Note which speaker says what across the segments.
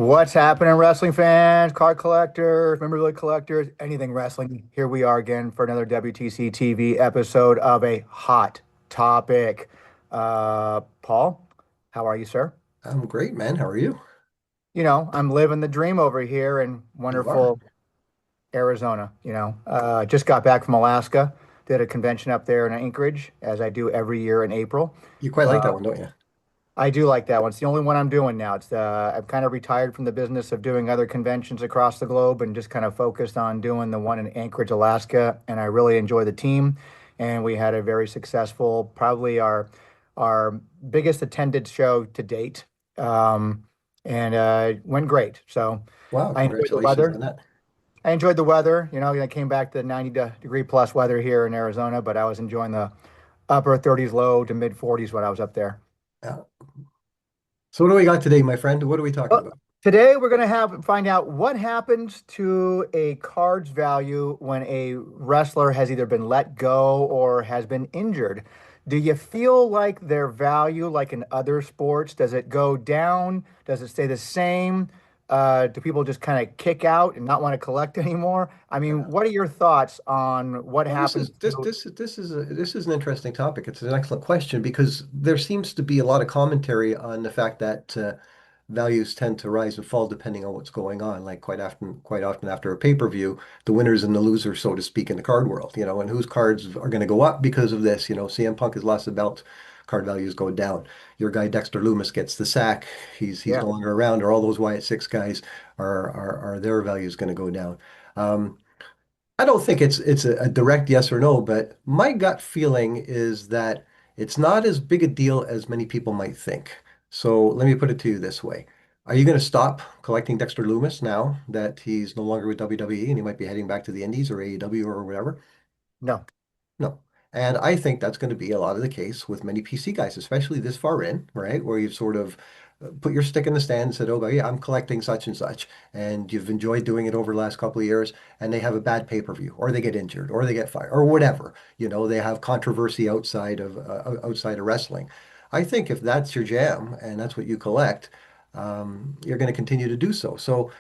Speaker 1: What's happening, wrestling fans, card collectors, memorabilia collectors, anything wrestling? Here we are again for another WTC TV episode of a hot topic. Paul, how are you, sir?
Speaker 2: I'm great, man. How are you?
Speaker 1: I'm living the dream over here in
Speaker 2: You are.
Speaker 1: wonderful Arizona. Just got back from Alaska, did a convention up there in Anchorage, as I do every year in April.
Speaker 2: You quite like
Speaker 1: Uh,
Speaker 2: that one, don't you?
Speaker 1: I do like that one. It's the only one I'm doing now. I'm kind of retired from the business of doing other conventions across the globe and just kind of focused on doing the one in Anchorage, Alaska. And I really enjoy the team. And we had a very successful, probably our biggest attended show to date. And went great. So
Speaker 2: Wow,
Speaker 1: I enjoyed the
Speaker 2: congratulations on
Speaker 1: weather.
Speaker 2: that.
Speaker 1: I enjoyed the weather. I came back to 90 degree plus weather here in Arizona, but I was enjoying the upper 30s, low to mid 40s when I was up there.
Speaker 2: Yeah. So what do we got today, my friend? What are we talking
Speaker 1: Well,
Speaker 2: about?
Speaker 1: today we're going to have find out what happens to a card's value when a wrestler has either been let go or has been injured. Do you feel like their value, like in other sports, does it go down? Does it stay the same? Do people just kind of kick out and not want to collect anymore? I mean,
Speaker 2: Yeah.
Speaker 1: what are your thoughts on what
Speaker 2: Well, this
Speaker 1: happens
Speaker 2: is this
Speaker 1: to?
Speaker 2: this this is an interesting topic. It's an excellent question because there seems to be a lot of commentary on the fact that values tend to rise and fall depending on what's going on. Like quite often after a pay-per-view, the winners and the losers, so to speak, in the card world, and whose cards are going to go up because of this. CM Punk has lost the belt, card values go down. Your guy Dexter Loomis gets the sack, he's
Speaker 1: Yeah.
Speaker 2: no longer around, or all those Wyatt Six guys are their values going to go down. Um, I don't think it's a direct yes or no, but my gut feeling is that it's not as big a deal as many people might think. So let me put it to you this way. Are you going to stop collecting Dexter Loomis now that he's no longer with WWE and he might be heading back to the Indies or AEW or whatever?
Speaker 1: No.
Speaker 2: No. And I think that's going to be a lot of the case with many PC guys, especially this far in, right? Where you've sort of put your stick in the stand and said, oh, yeah, I'm collecting such and such. And you've enjoyed doing it over the last couple of years. And they have a bad pay-per-view, or they get injured, or they get fired, or whatever. They have controversy outside of wrestling. I think if that's your jam and that's what you collect, you're going to continue to do so. So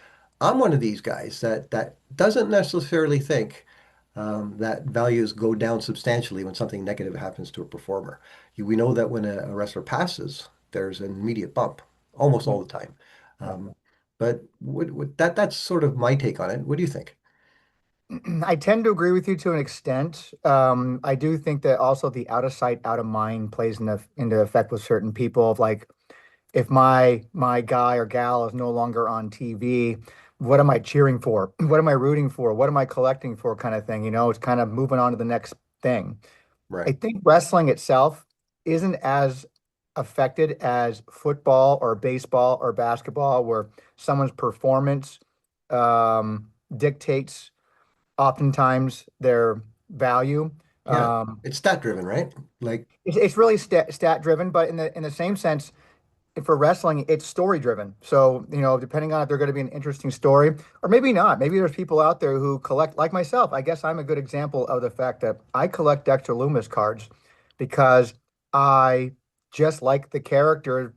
Speaker 2: I'm one of these guys that doesn't necessarily think that values go down substantially when something negative happens to a performer. We know that when a wrestler passes, there's an immediate bump almost all the time.
Speaker 1: Yeah.
Speaker 2: Um, but that's sort of my take on it. What do you think?
Speaker 1: I tend to agree with you to an extent. I do think that also the out of sight, out of mind plays into effect with certain people. Of like, if my guy or gal is no longer on TV, what am I cheering for? What am I rooting for? What am I collecting for? Kind of thing. It's kind of moving on to the next thing. I
Speaker 2: Right.
Speaker 1: think wrestling itself isn't as affected as football or baseball or basketball, where someone's performance dictates oftentimes their value.
Speaker 2: Yeah.
Speaker 1: Um,
Speaker 2: It's stat driven, right? Like,
Speaker 1: it's really stat driven, but in the same sense, for wrestling, it's story driven. So, depending on if they're going to be an interesting story or maybe not. Maybe there's people out there who collect, like myself. I guess I'm a good example of the fact that I collect Dexter Loomis cards because I just like the character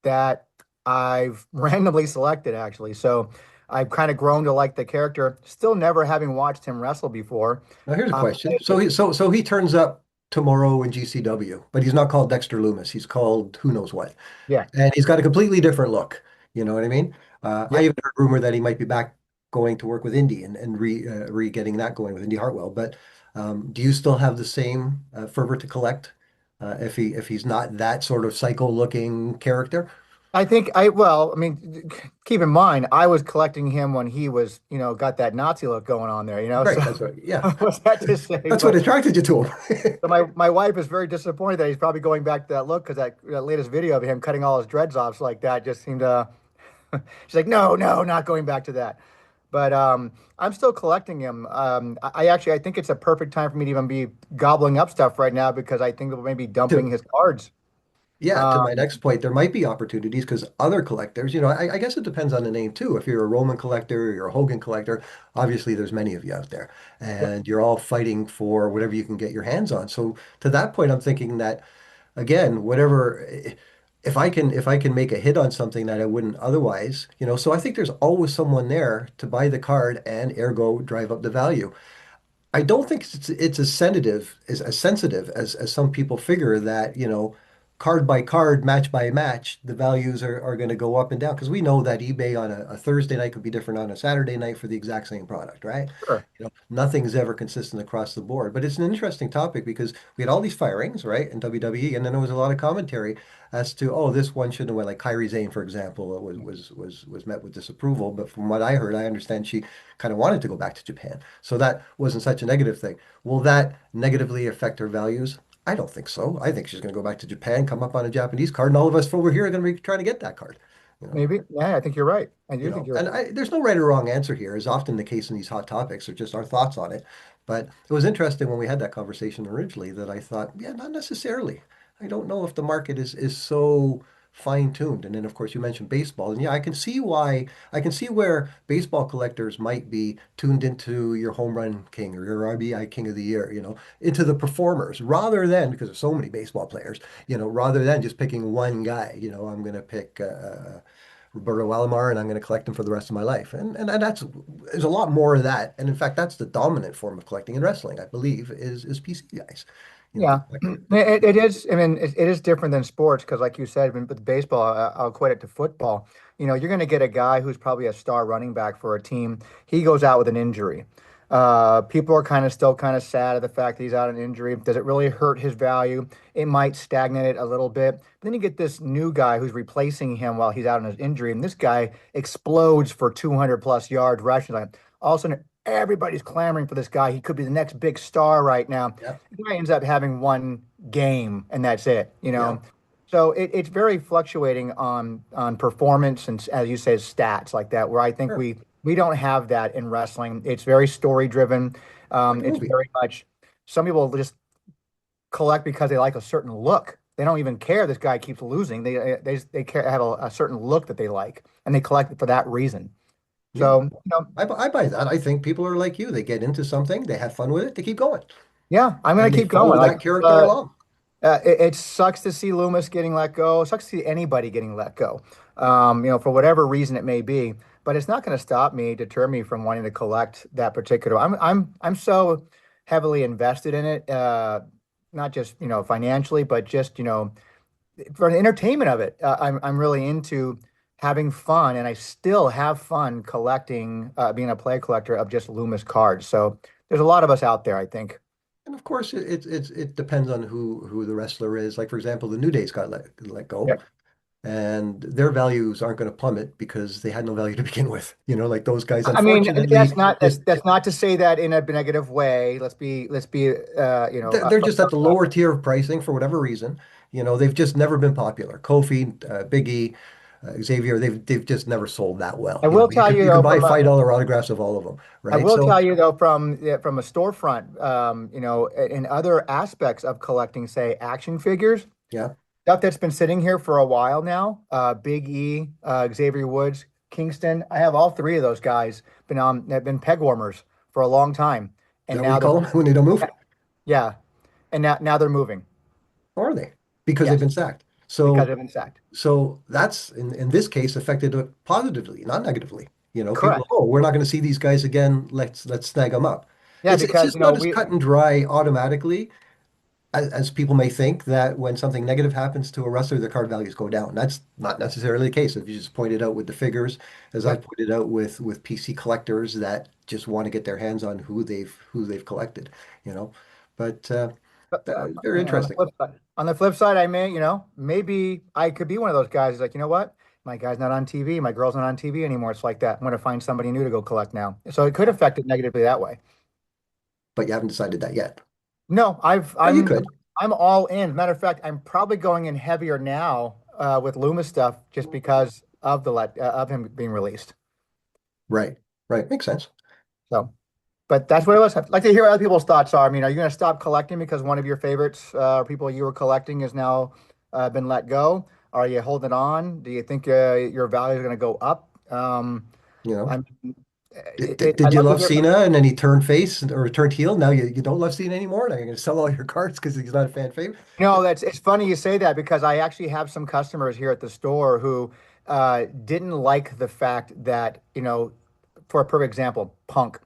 Speaker 1: that I've randomly selected, actually. So I've kind of grown to like the character, still never having watched him wrestle before.
Speaker 2: now here's a
Speaker 1: Uh,
Speaker 2: question. So he turns up tomorrow in GCW, but he's not called Dexter Loomis. He's called who knows what.
Speaker 1: yeah,
Speaker 2: And he's got a completely different look. You know what I mean? I
Speaker 1: yeah.
Speaker 2: even heard rumor that he might be back going to work with Indy and re getting that going with Indy Hartwell. But do you still have the same fervor to collect if he's not that sort of psycho looking character?
Speaker 1: Well, I mean, keep in mind, I was collecting him when he was, got that Nazi look going on there,
Speaker 2: Right.
Speaker 1: so
Speaker 2: That's what. Yeah.
Speaker 1: what's that to say?
Speaker 2: That's what
Speaker 1: But
Speaker 2: attracted you to him.
Speaker 1: so my wife is very disappointed that he's probably going back to that look because that latest video of him cutting all his dreads off like that just seemed she's like, no, no, not going back to that. But I'm still collecting him. I think it's a perfect time for me to even be gobbling up stuff right now because I think they'll maybe dumping
Speaker 2: To
Speaker 1: his cards.
Speaker 2: Yeah, to my
Speaker 1: Um,
Speaker 2: next point, there might be opportunities because other collectors, I guess it depends on the name too. If you're a Roman collector, you're a Hogan collector, obviously there's many of you out there,
Speaker 1: yep.
Speaker 2: and you're all fighting for whatever you can get your hands on. So to that point, I'm thinking that again, whatever. if I can make a hit on something that I wouldn't otherwise, so I think there's always someone there to buy the card and ergo drive up the value. I don't think it's as sensitive as some people figure that, card by card, match by match, the values are going to go up and down because we know that eBay on a Thursday night could be different on a Saturday night for the exact same product, right?
Speaker 1: Sure.
Speaker 2: Nothing's ever consistent across the board. But it's an interesting topic because we had all these firings, right, in WWE, and then there was a lot of commentary as to, oh, this one shouldn't have went. Like Kyrie Zane, for example, was met with disapproval. But from what I heard, I understand she kind of wanted to go back to Japan. So that wasn't such a negative thing. Will that negatively affect her values? I don't think so. I think she's going to go back to Japan, come up on a Japanese card, and all of us over here are going to be trying to get that card. You know,
Speaker 1: Maybe. Yeah, I think you're right. I do think you're
Speaker 2: and
Speaker 1: right.
Speaker 2: there's no right or wrong answer here, as often the case in these hot topics, or just our thoughts on it. But it was interesting when we had that conversation originally that I thought, yeah, not necessarily. I don't know if the market is so fine-tuned. And then, of course, you mentioned baseball, and yeah, I can see where baseball collectors might be tuned into your home run king or your RBI king of the year, into the performers rather than because there's so many baseball players, rather than just picking one guy. I'm going to pick. Roberto Alomar, and I'm going to collect them for the rest of my life. And there's a lot more of that. And in fact, that's the dominant form of collecting in wrestling, I believe, is PC guys. The
Speaker 1: Yeah, it is. I mean, it is different than sports because, like you said, with baseball, I'll equate it to football. You're going to get a guy who's probably a star running back for a team. He goes out with an injury. People are still kind of sad at the fact that he's out on injury. Does it really hurt his value? It might stagnate it a little bit. But then you get this new guy who's replacing him while he's out on his injury, and this guy explodes for 200 plus yards rushing. Like all of a sudden, everybody's clamoring for this guy. He could be the next big star right now.
Speaker 2: Yeah,
Speaker 1: The guy ends up having one game and that's it,
Speaker 2: yeah,
Speaker 1: So it's very fluctuating on performance and as you say, stats like that, where I think
Speaker 2: sure.
Speaker 1: we don't have that in wrestling. It's very story driven.
Speaker 2: Like a
Speaker 1: It's
Speaker 2: movie.
Speaker 1: very much some people just collect because they like a certain look. They don't even care this guy keeps losing. They care have a certain look that they like and they collect it for that reason.
Speaker 2: Yeah,
Speaker 1: So,
Speaker 2: I buy that. I think people are like you. They get into something, they have fun with it, they keep going,
Speaker 1: yeah, I'm gonna
Speaker 2: and they
Speaker 1: keep
Speaker 2: follow
Speaker 1: going.
Speaker 2: that character along.
Speaker 1: It sucks to see Loomis getting let go. It sucks to see anybody getting let go. For whatever reason it may be. But it's not going to stop me, deter me from wanting to collect that particular. I'm so heavily invested in it, not just financially, but just for the entertainment of it. I'm really into having fun, and I still have fun collecting, being a play collector of just Loomis cards. So there's a lot of us out there, I think.
Speaker 2: And of course, it depends on who the wrestler is. Like for example, the New Days got let go, and their values aren't going to plummet because they had no value to begin with. Like those guys,
Speaker 1: I mean,
Speaker 2: unfortunately,
Speaker 1: that's not to say that in a negative way. Let's be
Speaker 2: they're just at the lower tier of pricing for whatever reason. They've just never been popular. Kofi, Big E, Xavier, they've just never sold that well.
Speaker 1: I will
Speaker 2: You
Speaker 1: tell
Speaker 2: can
Speaker 1: you
Speaker 2: you can
Speaker 1: though
Speaker 2: buy
Speaker 1: from a
Speaker 2: $5 autographs of all of them,
Speaker 1: I
Speaker 2: right?
Speaker 1: will
Speaker 2: So
Speaker 1: tell you though from yeah, from a storefront, in other aspects of collecting, say action figures,
Speaker 2: yeah,
Speaker 1: stuff that's been sitting here for a while now. Big E, Xavier Woods, Kingston. I have all three of those guys have been peg warmers for a long time,
Speaker 2: is
Speaker 1: and
Speaker 2: that what
Speaker 1: now
Speaker 2: you
Speaker 1: they're
Speaker 2: call them when they don't move?
Speaker 1: yeah, and now they're moving.
Speaker 2: Or are they? Because they've
Speaker 1: Yes,
Speaker 2: been sacked.
Speaker 1: because
Speaker 2: So
Speaker 1: they've been sacked.
Speaker 2: So that's in this case affected it positively, not negatively. People,
Speaker 1: Correct.
Speaker 2: oh, we're not going to see these guys again. Let's snag them up.
Speaker 1: Yeah,
Speaker 2: It's
Speaker 1: because
Speaker 2: just not as
Speaker 1: we
Speaker 2: cut and dry automatically as people may think that when something negative happens to a wrestler, their card values go down. That's not necessarily the case. If you just pointed out with the figures, as
Speaker 1: yeah.
Speaker 2: I've pointed out with PC collectors that just want to get their hands on who they've collected, you know. But very interesting.
Speaker 1: On the flip side, I may, maybe I could be one of those guys who's like, you know what? My guy's not on TV. My girl's not on TV anymore. It's like that. I'm going to find somebody new to go collect now. So it could affect it negatively that way.
Speaker 2: But you haven't decided that yet.
Speaker 1: No,
Speaker 2: Well, you could.
Speaker 1: I'm all in. Matter of fact, I'm probably going in heavier now with Loomis stuff just because of of him being released.
Speaker 2: Right. Right. Makes sense.
Speaker 1: So, but that's what it was. I'd like to hear what other people's thoughts are. I mean, are you going to stop collecting because one of your favorites, people you were collecting, has now been let go? Are you holding on? Do you think your value is going to go up?
Speaker 2: You know.
Speaker 1: I'm
Speaker 2: Did
Speaker 1: I'd
Speaker 2: you
Speaker 1: love to
Speaker 2: love
Speaker 1: hear from.
Speaker 2: Cena and then he turned face or turned heel? Now you don't love Cena anymore. Now you're going to sell all your cards because he's not a fan favorite.
Speaker 1: No, that's it's funny you say that because I actually have some customers here at the store who didn't like the fact that, for a perfect example, Punk.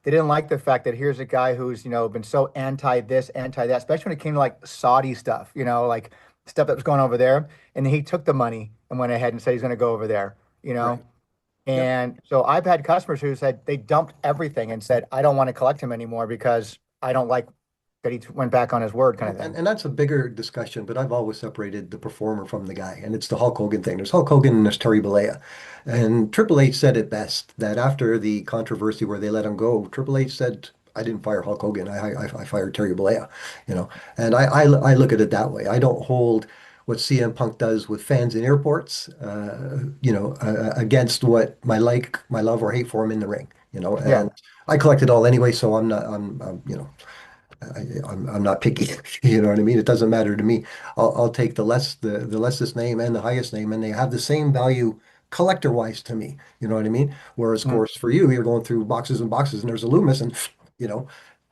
Speaker 1: They didn't like the fact that here's a guy who's, been so anti this, anti that, especially when it came to like Saudi stuff, like stuff that was going over there. And then he took the money and went ahead and said he's going to go over there, you know.
Speaker 2: Right. Yep.
Speaker 1: And so I've had customers who said they dumped everything and said, I don't want to collect him anymore because I don't like that he went back on his word kind of thing.
Speaker 2: And that's a bigger discussion, but I've always separated the performer from the guy, and it's the Hulk Hogan thing. There's Hulk Hogan and there's Terry Bollea. And Triple H said it best that after the controversy where they let him go, Triple H said, I didn't fire Hulk Hogan. I fired Terry Bollea, you know. And I look at it that way. I don't hold what CM Punk does with fans in airports, against what my love or hate for him in the ring,
Speaker 1: Yeah.
Speaker 2: And I collect it all anyway, so I'm not picky. You know what I mean? It doesn't matter to me. I'll take the lessest name and the highest name, and they have the same value collector wise to me. You know what I mean? Whereas, of
Speaker 1: Mm.
Speaker 2: course, for you, you're going through boxes and boxes, and there's a Loomis, and you know,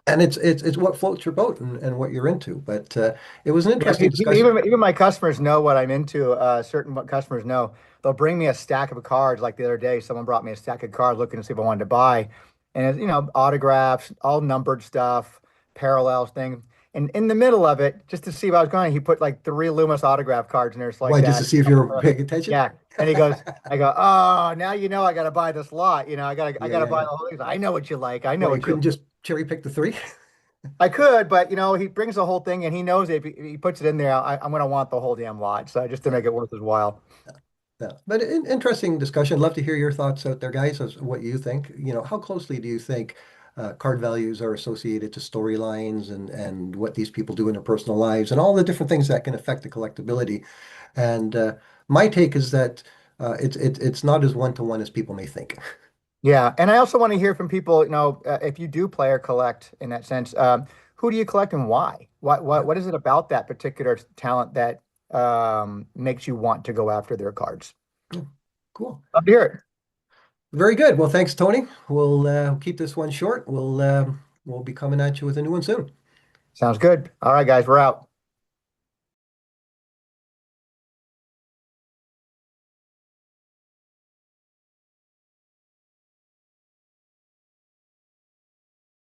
Speaker 2: and it's what floats your boat and what you're into. But it was an
Speaker 1: Yeah,
Speaker 2: interesting discussion.
Speaker 1: even my customers know what I'm into. Certain customers know. They'll bring me a stack of cards. Like the other day, someone brought me a stack of cards looking to see if I wanted to buy, and it's, autographs, all numbered stuff, parallels, thing. And in the middle of it, just to see if I was going, he put like three Loomis autograph cards in there, just like
Speaker 2: Why? Just to
Speaker 1: that.
Speaker 2: see if you're paying attention?
Speaker 1: Yeah, and he goes, I go, oh, now you know I got to buy this lot. I
Speaker 2: Yeah,
Speaker 1: got to
Speaker 2: yeah,
Speaker 1: buy
Speaker 2: yeah.
Speaker 1: the whole thing. I know what you like. I know
Speaker 2: Well, you
Speaker 1: what you
Speaker 2: couldn't
Speaker 1: like.
Speaker 2: just cherry pick the three.
Speaker 1: I could, but he brings the whole thing and he knows if he puts it in there, I'm going to want the whole damn lot. So just to
Speaker 2: Yeah.
Speaker 1: make it worth his while.
Speaker 2: Yeah, but interesting discussion. Love to hear your thoughts out there, guys, as what you think. How closely do you think card values are associated to storylines and what these people do in their personal lives and all the different things that can affect the collectability? And my take is that it's not as one-to-one as people may think.
Speaker 1: Yeah. And I also want to hear from people, if you do play or collect in that sense, who do you collect and why?
Speaker 2: Yeah,
Speaker 1: What is it about that particular talent that makes you want to go after their cards?
Speaker 2: yeah, cool.
Speaker 1: Love to hear it.
Speaker 2: Very good. Well, thanks, Tony. We'll keep this one short. We'll be coming at you with a new one soon.
Speaker 1: Sounds good. All right, guys, we're out.